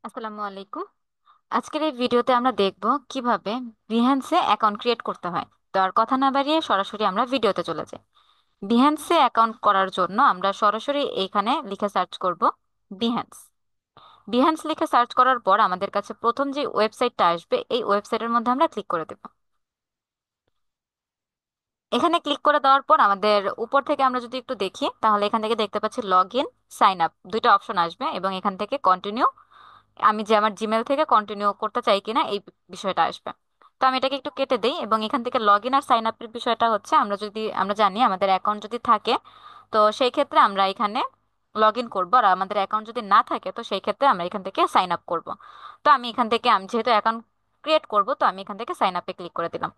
আসসালামু আলাইকুম। আজকের এই ভিডিওতে আমরা দেখব কিভাবে বিহ্যান্সে অ্যাকাউন্ট ক্রিয়েট করতে হয়। তো আর কথা না বাড়িয়ে সরাসরি আমরা ভিডিওতে চলে যাই। বিহ্যান্সে অ্যাকাউন্ট করার জন্য আমরা সরাসরি এইখানে লিখে সার্চ করব বিহ্যান্স। বিহ্যান্স লিখে সার্চ করার পর আমাদের কাছে প্রথম যে ওয়েবসাইটটা আসবে এই ওয়েবসাইটের মধ্যে আমরা ক্লিক করে দেব। এখানে ক্লিক করে দেওয়ার পর আমাদের উপর থেকে আমরা যদি একটু দেখি তাহলে এখান থেকে দেখতে পাচ্ছি লগ ইন, সাইন আপ, দুইটা অপশন আসবে এবং এখান থেকে কন্টিনিউ, আমি যে আমার জিমেল থেকে কন্টিনিউ করতে চাই কিনা এই বিষয়টা আসবে। তো আমি এটাকে একটু কেটে দেই এবং এখান থেকে লগ ইন আর সাইন আপের বিষয়টা হচ্ছে আমরা জানি আমাদের অ্যাকাউন্ট যদি থাকে তো সেই ক্ষেত্রে আমরা এখানে লগ ইন করবো, আর আমাদের অ্যাকাউন্ট যদি না থাকে তো সেই ক্ষেত্রে আমরা এখান থেকে সাইন আপ করব। তো আমি এখান থেকে আমি যেহেতু অ্যাকাউন্ট ক্রিয়েট করব তো আমি এখান থেকে সাইন আপে ক্লিক করে দিলাম।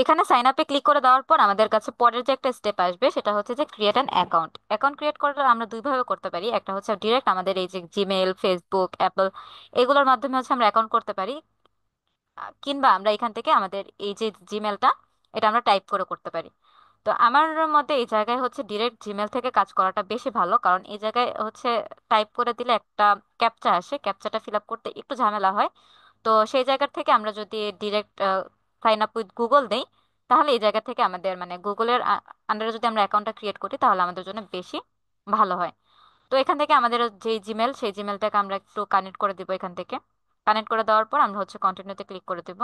এখানে সাইন আপে ক্লিক করে দেওয়ার পর আমাদের কাছে পরের যে একটা স্টেপ আসবে সেটা হচ্ছে যে create an account. Account create করাটা আমরা দুইভাবে করতে পারি, একটা হচ্ছে ডিরেক্ট আমাদের এই যে জিমেল, ফেসবুক, অ্যাপল এগুলোর মাধ্যমে হচ্ছে আমরা অ্যাকাউন্ট করতে পারি, কিংবা আমরা এখান থেকে আমাদের এই যে জিমেলটা এটা আমরা টাইপ করে করতে পারি। তো আমার মতে এই জায়গায় হচ্ছে ডিরেক্ট জিমেল থেকে কাজ করাটা বেশি ভালো, কারণ এই জায়গায় হচ্ছে টাইপ করে দিলে একটা ক্যাপচা আসে, ক্যাপচাটা ফিল আপ করতে একটু ঝামেলা হয়। তো সেই জায়গা থেকে আমরা যদি direct sign up with Google দেই তাহলে এই জায়গা থেকে আমাদের মানে গুগলের আন্ডারে যদি আমরা অ্যাকাউন্টটা ক্রিয়েট করি তাহলে আমাদের জন্য বেশি ভালো হয়। তো এখান থেকে আমাদের যে জিমেল সেই জিমেলটাকে আমরা একটু কানেক্ট করে দিব। এখান থেকে কানেক্ট করে দেওয়ার পর আমরা হচ্ছে কন্টিনিউতে ক্লিক করে দিব।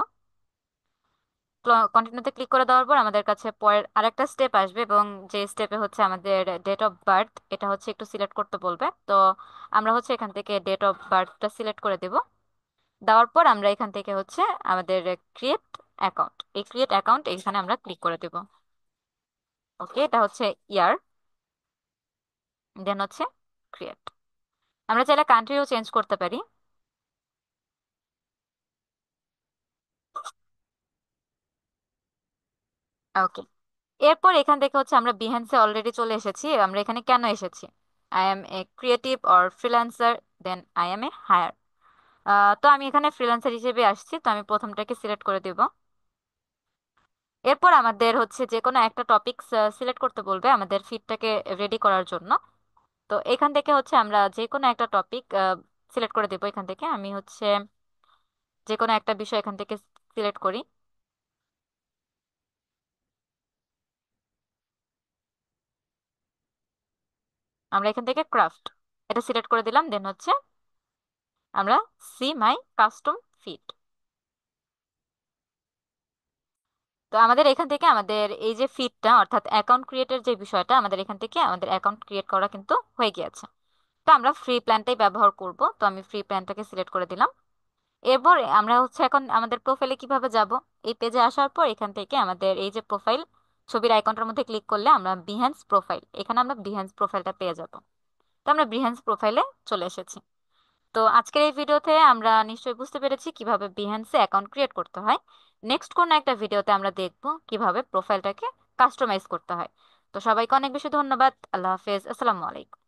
কন্টিনিউতে ক্লিক করে দেওয়ার পর আমাদের কাছে পরের আরেকটা স্টেপ আসবে এবং যে স্টেপে হচ্ছে আমাদের ডেট অফ বার্থ এটা হচ্ছে একটু সিলেক্ট করতে বলবে। তো আমরা হচ্ছে এখান থেকে ডেট অফ বার্থটা সিলেক্ট করে দেব। দেওয়ার পর আমরা এখান থেকে হচ্ছে আমাদের ক্রিয়েট অ্যাকাউন্ট, এই ক্রিয়েট অ্যাকাউন্ট এখানে আমরা ক্লিক করে দেব। ওকে, এটা হচ্ছে ইয়ার, দেন হচ্ছে ক্রিয়েট। আমরা চাইলে কান্ট্রিও চেঞ্জ করতে পারি। ওকে, এরপর এখান থেকে হচ্ছে আমরা বিহেন্সে অলরেডি চলে এসেছি। আমরা এখানে কেন এসেছি? I am a creative or freelancer, then I am a hirer. তো আমি এখানে ফ্রিল্যান্সার হিসেবে আসছি, তো আমি প্রথমটাকে সিলেক্ট করে দেব। এরপর আমাদের হচ্ছে যে কোনো একটা টপিক সিলেক্ট করতে বলবে আমাদের ফিডটাকে রেডি করার জন্য। তো এখান থেকে হচ্ছে আমরা যে কোনো একটা টপিক সিলেক্ট করে দেবো। এখান থেকে আমি হচ্ছে যে কোনো একটা বিষয় এখান থেকে সিলেক্ট করি। আমরা এখান থেকে ক্রাফট এটা সিলেক্ট করে দিলাম, দেন হচ্ছে আমরা সি মাই কাস্টম ফিড। তো আমাদের এখান থেকে আমাদের এই যে ফিডটা অর্থাৎ অ্যাকাউন্ট ক্রিয়েটের যে বিষয়টা আমাদের এখান থেকে আমাদের অ্যাকাউন্ট ক্রিয়েট করা কিন্তু হয়ে গিয়েছে। তো আমরা ফ্রি প্ল্যানটাই ব্যবহার করব, তো আমি ফ্রি প্ল্যানটাকে সিলেক্ট করে দিলাম। এরপর আমরা হচ্ছে এখন আমাদের প্রোফাইলে কিভাবে যাব? এই পেজে আসার পর এখান থেকে আমাদের এই যে প্রোফাইল ছবির আইকনটার মধ্যে ক্লিক করলে আমরা বিহেন্স প্রোফাইল, এখানে আমরা বিহেন্স প্রোফাইলটা পেয়ে যাব। তো আমরা বিহেন্স প্রোফাইলে চলে এসেছি। তো আজকের এই ভিডিওতে আমরা নিশ্চয়ই বুঝতে পেরেছি কিভাবে বিহেন্সে অ্যাকাউন্ট ক্রিয়েট করতে হয়। নেক্সট কোন একটা ভিডিওতে আমরা দেখব কিভাবে প্রোফাইলটাকে কাস্টমাইজ করতে হয়। তো সবাইকে অনেক বেশি ধন্যবাদ। আল্লাহ হাফেজ, আসসালামু আলাইকুম।